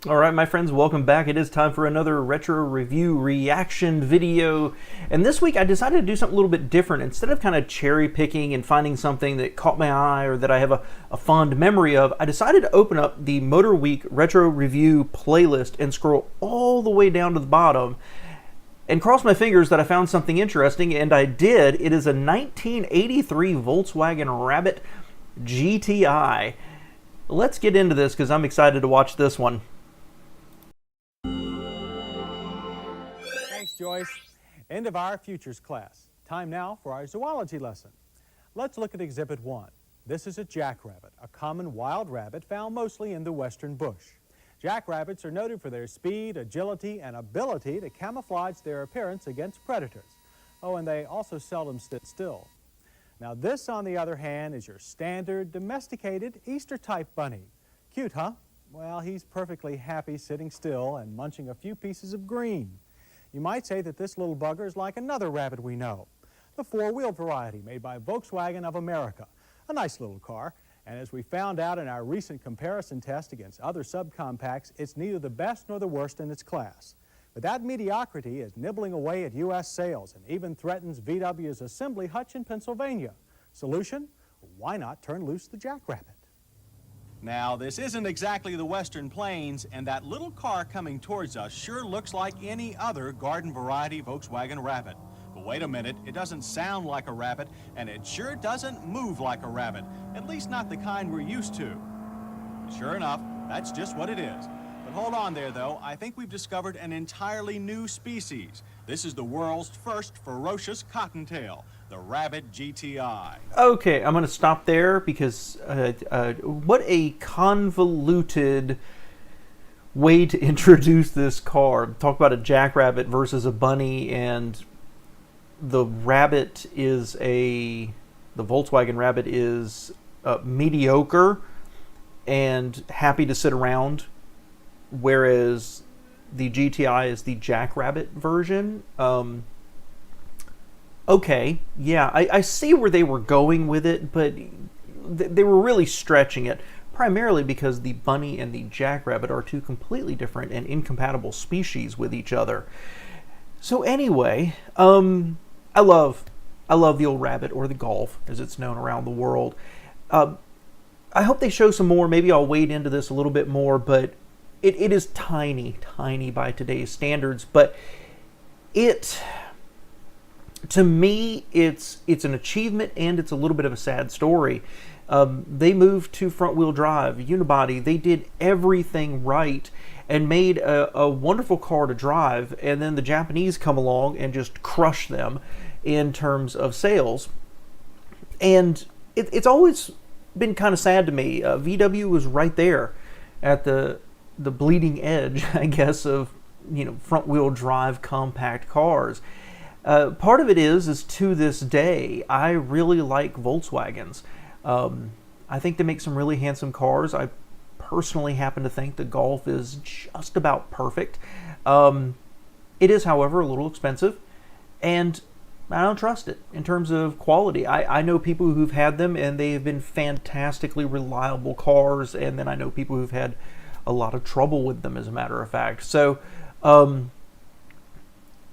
All right, my friends, welcome back. It is time for another retro review reaction video. And this week I decided to do something a little bit different. Instead of kind of cherry picking and finding something that caught my eye or that I have a fond memory of, I decided to open up the Motorweek retro review playlist and scroll all the way down to the bottom and cross my fingers that I found something interesting, and I did. It is a 1983 Volkswagen Rabbit GTi. Let's get into this because I'm excited to watch this one. Thanks, Joyce. End of our futures class. Time now for our zoology lesson. Let's look at Exhibit 1. This is a jackrabbit, a common wild rabbit found mostly in the western bush. Jackrabbits are noted for their speed, agility, and ability to camouflage their appearance against predators. Oh, and they also seldom sit still. Now this, on the other hand, is your standard domesticated Easter-type bunny. Cute, huh? Well, he's perfectly happy sitting still and munching a few pieces of green. You might say that this little bugger is like another rabbit we know, the four-wheeled variety made by Volkswagen of America. A nice little car, and as we found out in our recent comparison test against other subcompacts, it's neither the best nor the worst in its class. But that mediocrity is nibbling away at U.S. sales and even threatens VW's assembly hutch in Pennsylvania. Solution? Why not turn loose the jackrabbit? Now, this isn't exactly the Western Plains, and that little car coming towards us sure looks like any other garden variety Volkswagen Rabbit. But wait a minute, it doesn't sound like a rabbit, and it sure doesn't move like a rabbit, at least not the kind we're used to. Sure enough, that's just what it is. But hold on there, though. I think we've discovered an entirely new species. This is the world's first ferocious cottontail, the Rabbit GTi. Okay, I'm going to stop there because what a convoluted way to introduce this car. Talk about a jackrabbit versus a bunny, and the Rabbit is the Volkswagen Rabbit is mediocre and happy to sit around, whereas the GTi is the jackrabbit version. Okay, yeah, I see where they were going with it, but they were really stretching it, primarily because the bunny and the jackrabbit are two completely different and incompatible species with each other. So anyway, I love the old Rabbit, or the Golf, as it's known around the world. I hope they show some more. Maybe I'll wade into this a little bit more, but it is tiny by today's standards. But to me, it's an achievement, and it's a little bit of a sad story. They moved to front-wheel drive, unibody. They did everything right and made a wonderful car to drive, and then the Japanese come along and just crush them in terms of sales. And it's always been kind of sad to me. VW was right there at the bleeding edge, I guess, of front-wheel drive compact cars. Part of it is to this day, I really like Volkswagens. I think they make some really handsome cars. I personally happen to think the Golf is just about perfect. It is, however, a little expensive, and I don't trust it in terms of quality. I know people who've had them, and they have been fantastically reliable cars, and then I know people who've had a lot of trouble with them, as a matter of fact. So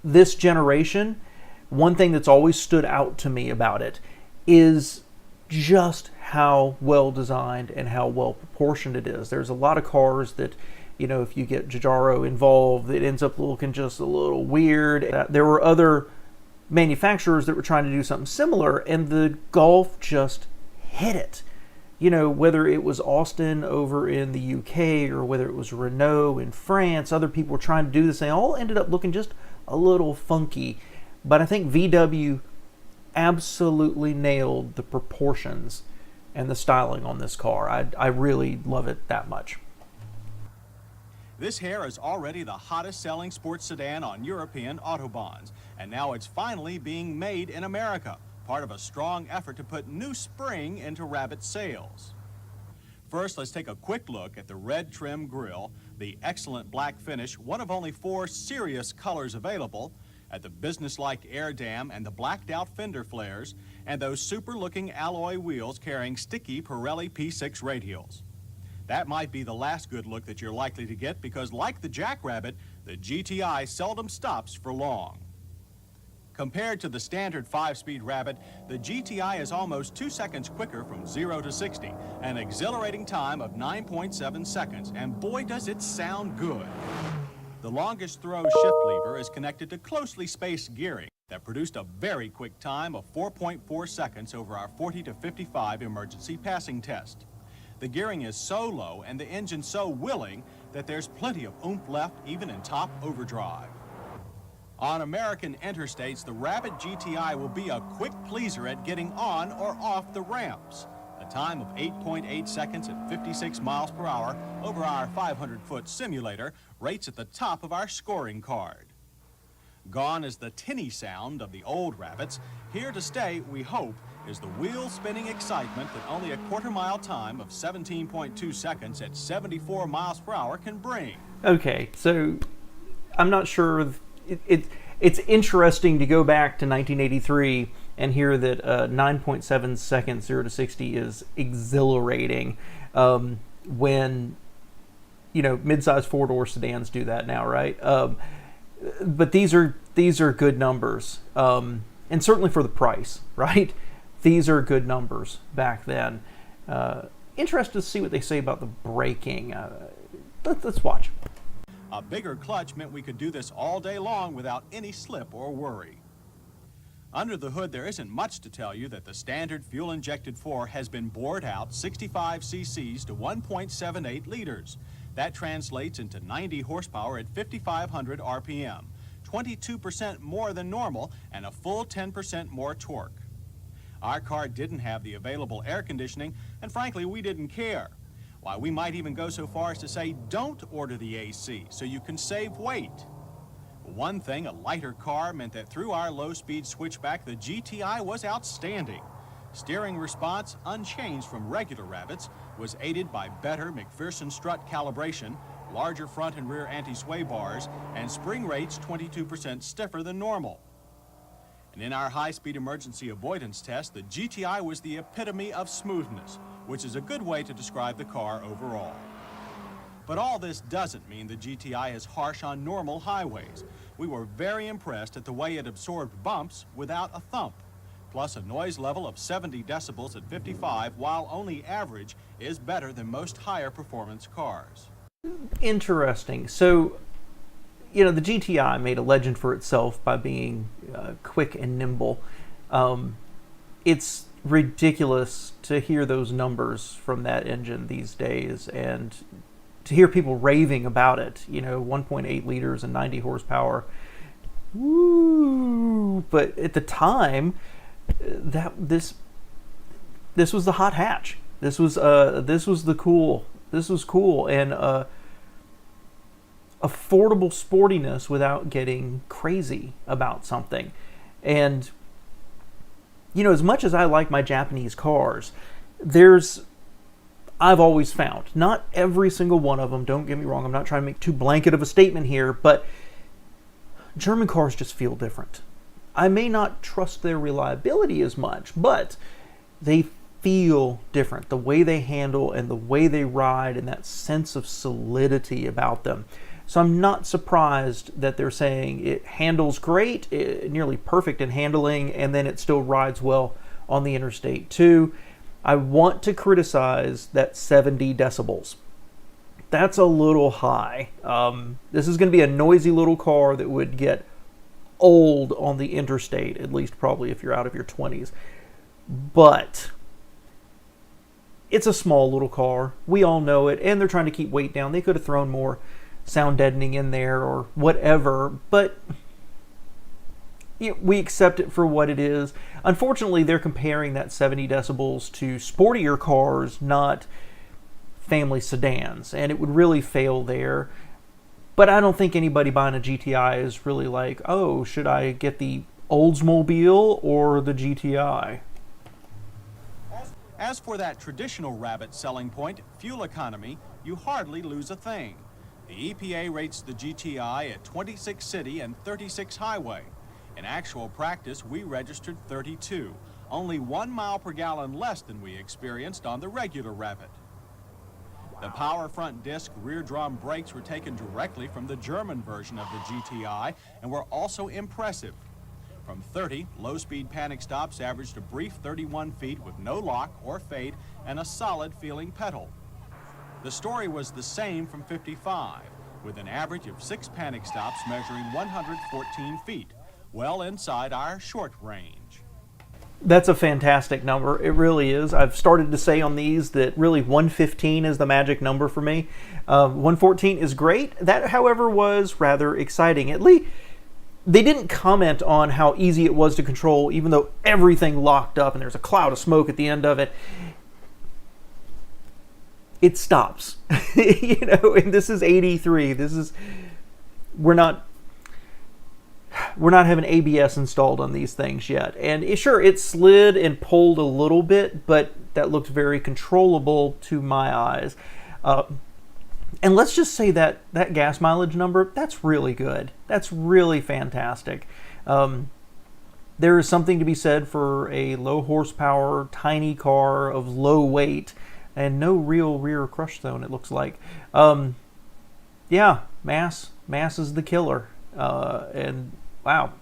this generation, one thing that's always stood out to me about it is just how well designed and how well proportioned it is. There's a lot of cars that, if you get Giugiaro involved, it ends up looking just a little weird. There were other manufacturers that were trying to do something similar, and the Golf just hit it. Whether it was Austin over in the UK or whether it was Renault in France, other people were trying to do this. They all ended up looking just a little funky. But I think VW absolutely nailed the proportions and the styling on this car. I really love it that much. This here is already the hottest selling sports sedan on European autobahns, and now it's finally being made in America, part of a strong effort to put new spring into Rabbit sales. First, let's take a quick look at the red trim grille, the excellent black finish, one of only 4 serious colors available, at the business-like air dam and the blacked-out fender flares, and those super-looking alloy wheels carrying sticky Pirelli P6 radials. That might be the last good look that you're likely to get because, like the Jackrabbit, the GTi seldom stops for long. Compared to the standard 5-speed Rabbit, the GTi is almost 2 seconds quicker from 0 to 60, an exhilarating time of 9.7 seconds, and boy does it sound good. The longest throw shift lever is connected to closely spaced gearing that produced a very quick time of 4.4 seconds over our 40 to 55 emergency passing test. The gearing is so low and the engine so willing that there's plenty of oomph left even in top overdrive. On American interstates, the Rabbit GTi will be a quick pleaser at getting on or off the ramps. A time of 8.8 seconds at 56 miles per hour over our 500-foot simulator rates at the top of our scoring card. Gone is the tinny sound of the old Rabbits. Here to stay, we hope, is the wheel-spinning excitement that only a quarter-mile time of 17.2 seconds at 74 miles per hour can bring. Okay, so I'm not sure. It's interesting to go back to 1983 and hear that 9.7 seconds 0 to 60 is exhilarating when, you know, mid-size four-door sedans do that now, right? But these are good numbers, and certainly for the price, right? These are good numbers back then. Interested to see what they say about the braking. Let's watch. A bigger clutch meant we could do this all day long without any slip or worry. Under the hood, there isn't much to tell you that the standard fuel-injected 4 has been bored out 65 cc's to 1.78 liters. That translates into 90 horsepower at 5,500 RPM, 22% more than normal, and a full 10% more torque. Our car didn't have the available air conditioning, and frankly, we didn't care. Why, we might even go so far as to say, don't order the AC so you can save weight. One thing, a lighter car meant that through our low-speed switchback, the GTi was outstanding. Steering response, unchanged from regular Rabbits, was aided by better McPherson strut calibration, larger front and rear anti-sway bars, and spring rates 22% stiffer than normal. And in our high-speed emergency avoidance test, the GTi was the epitome of smoothness, which is a good way to describe the car overall. But all this doesn't mean the GTi is harsh on normal highways. We were very impressed at the way it absorbed bumps without a thump. Plus, a noise level of 70 decibels at 55, while only average, is better than most higher performance cars. Interesting. So, you know, the GTi made a legend for itself by being quick and nimble. It's ridiculous to hear those numbers from that engine these days and to hear people raving about it. You know, 1.8 liters and 90 horsepower. Woo! But at the time, this was the hot hatch. This was the cool. This was cool and affordable sportiness without getting crazy about something. And you know, as much as I like my Japanese cars, I've always found, not every single one of them, don't get me wrong, I'm not trying to make too blanket of a statement here, but German cars just feel different. I may not trust their reliability as much, but they feel different. The way they handle and the way they ride and that sense of solidity about them. So I'm not surprised that they're saying it handles great, nearly perfect in handling, and then it still rides well on the interstate too. I want to criticize that 70 decibels. That's a little high. This is going to be a noisy little car that would get old on the interstate, at least probably if you're out of your 20s. But it's a small little car. We all know it, and they're trying to keep weight down. They could have thrown more sound deadening in there or whatever, but we accept it for what it is. Unfortunately, they're comparing that 70 decibels to sportier cars, not family sedans, and it would really fail there. But I don't think anybody buying a GTi is really like, oh, should I get the Oldsmobile or the GTi? As for that traditional Rabbit selling point, fuel economy, you hardly lose a thing. The EPA rates the GTi at 26 city and 36 highway. In actual practice, we registered 32, only 1 mile per gallon less than we experienced on the regular Rabbit. The power front disc rear drum brakes were taken directly from the German version of the GTi and were also impressive. From 30, low-speed panic stops averaged a brief 31 feet with no lock or fade and a solid feeling pedal. The story was the same from 55, with an average of 6 panic stops measuring 114 feet, well inside our short range. That's a fantastic number. It really is. I've started to say on these that really 115 is the magic number for me. 114 is great. That, however, was rather exciting. At least they didn't comment on how easy it was to control, even though everything locked up and there's a cloud of smoke at the end of it. It stops. You know, and this is 83. We're not having ABS installed on these things yet. And it slid and pulled a little bit, but that looked very controllable to my eyes. And let's just say that gas mileage number, that's really good. That's really fantastic. There is something to be said for a low horsepower, tiny car of low weight and no real rear crush zone, it looks like. Yeah, mass is the killer. And wow,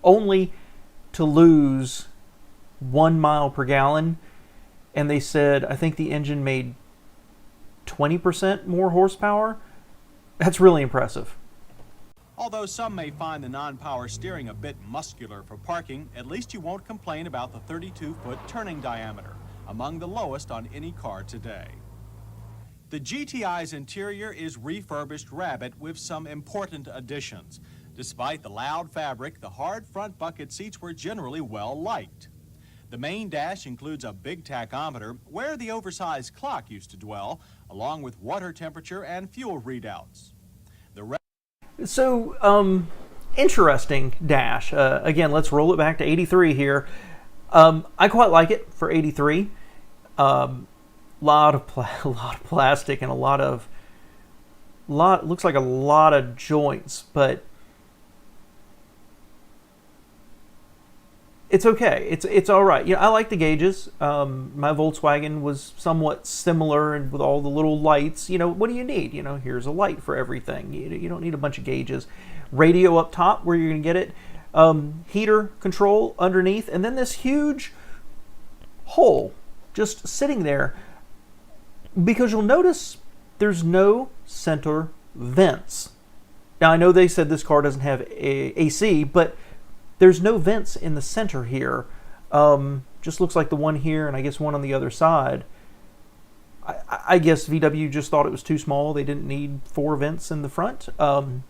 only to lose 1 mile per gallon. And they said, I think the engine made 20% more horsepower. That's really impressive. Although some may find the non-power steering a bit muscular for parking, at least you won't complain about the 32-foot turning diameter, among the lowest on any car today. The GTi's interior is refurbished Rabbit with some important additions. Despite the loud fabric, the hard front bucket seats were generally well liked. The main dash includes a big tachometer, where the oversized clock used to dwell, along with water temperature and fuel readouts. Interesting dash. Again, let's roll it back to 83 here. I quite like it for 83. Lot of plastic and looks like a lot of joints, but it's okay. It's all right. You know, I like the gauges. My Volkswagen was somewhat similar, and with all the little lights, you know, what do you need? You know, here's a light for everything. You don't need a bunch of gauges. Radio up top where you're going to get it. Heater control underneath, and then this huge hole just sitting there, because you'll notice there's no center vents. Now, I know they said this car doesn't have AC, but there's no vents in the center here. Just looks like the one here, and I guess one on the other side. I guess VW just thought it was too small. They didn't need 4 vents in the front. And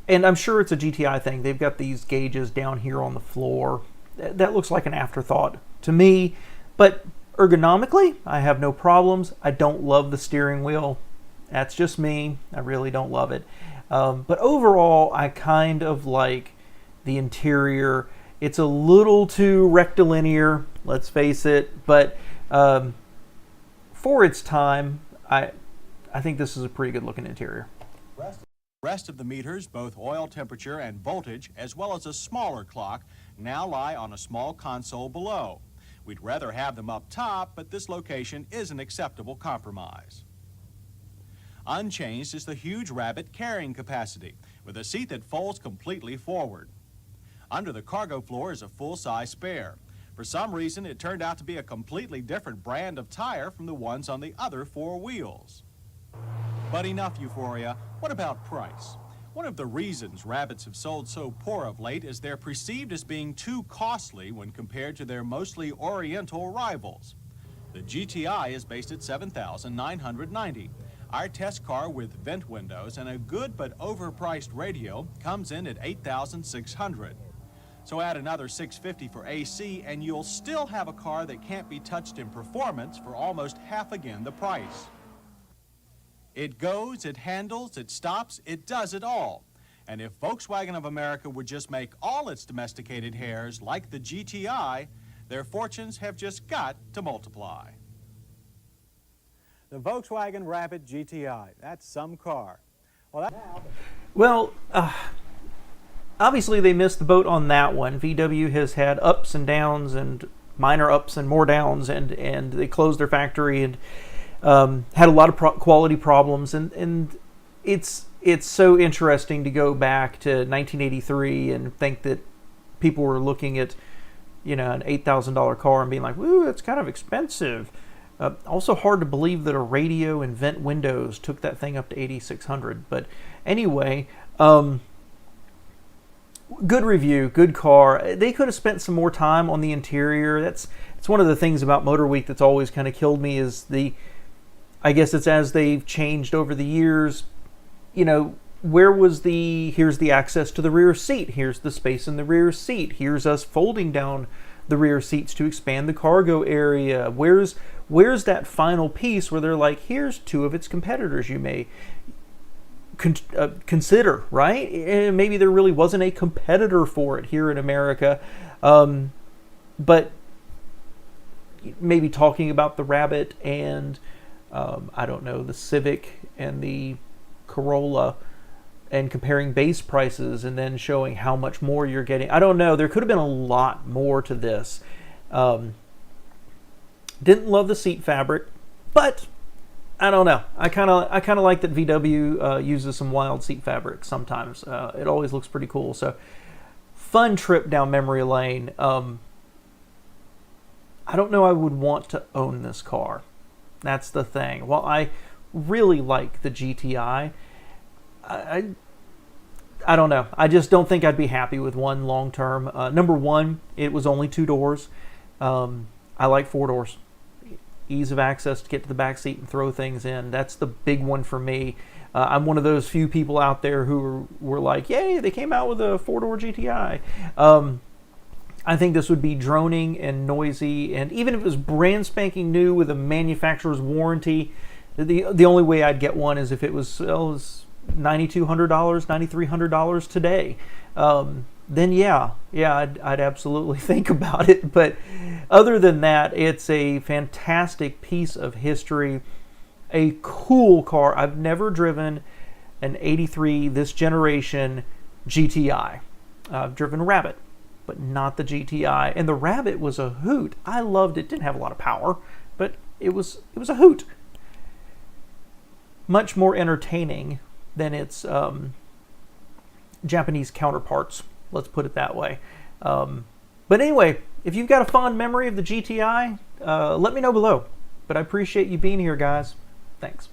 I'm sure it's a GTi thing. They've got these gauges down here on the floor. That looks like an afterthought to me. But ergonomically, I have no problems. I don't love the steering wheel. That's just me. I really don't love it. But overall, I kind of like the interior. It's a little too rectilinear, let's face it. But for its time, I think this is a pretty good looking interior. Rest of the meters, both oil temperature and voltage, as well as a smaller clock, now lie on a small console below. We'd rather have them up top, but this location is an acceptable compromise. Unchanged is the huge Rabbit carrying capacity, with a seat that folds completely forward. Under the cargo floor is a full-size spare. For some reason, it turned out to be a completely different brand of tire from the ones on the other 4 wheels. But enough euphoria. What about price? One of the reasons Rabbits have sold so poor of late is they're perceived as being too costly when compared to their mostly Oriental rivals. The GTi is based at $7,990. Our test car with vent windows and a good but overpriced radio comes in at $8,600. So add another $650 for AC and you'll still have a car that can't be touched in performance for almost half again the price. It goes, it handles, it stops, it does it all. And if Volkswagen of America would just make all its domesticated hares like the GTi, their fortunes have just got to multiply. The Volkswagen Rabbit GTi, that's some car. Well, obviously they missed the boat on that one. VW has had ups and downs and minor ups and more downs, and they closed their factory, and Had a lot of quality problems, and it's so interesting to go back to 1983 and think that people were looking at, you know, an $8,000 car and being like, "Woo, that's kind of expensive." Also hard to believe that a radio and vent windows took that thing up to 8,600. But anyway, good review, good car. They could have spent some more time on the interior. It's one of the things about Motorweek that's always kind of killed me is I guess it's as they've changed over the years, you know, here's the access to the rear seat, here's the space in the rear seat, here's us folding down the rear seats to expand the cargo area. Where's that final piece where they're like, here's two of its competitors you may consider, right? And maybe there really wasn't a competitor for it here in America, but maybe talking about the Rabbit and I don't know, the Civic and the Corolla, and comparing base prices and then showing how much more you're getting. I don't know. There could have been a lot more to this. Didn't love the seat fabric, but I don't know. I kind of like that VW uses some wild seat fabric sometimes. It always looks pretty cool. So fun trip down memory lane. I don't know I would want to own this car. That's the thing. Well, I really like the GTi. I don't know. I just don't think I'd be happy with one long term. Number one, it was only 2 doors. I like 4 doors. Ease of access to get to the back seat and throw things in. That's the big one for me. I'm one of those few people out there who were like, yay, they came out with a 4-door GTi. I think this would be droning and noisy, and even if it was brand spanking new with a manufacturer's warranty, the only way I'd get one is if it was $9,200, $9,300 today. Then yeah, I'd absolutely think about it. But other than that, it's a fantastic piece of history, a cool car. I've never driven an 83 this generation GTi. I've driven a Rabbit, but not the GTi. And the Rabbit was a hoot. I loved it. Didn't have a lot of power, but it was a hoot. Much more entertaining than its Japanese counterparts. Let's put it that way. But anyway, if you've got a fond memory of the GTi, let me know below. But I appreciate you being here, guys. Thanks.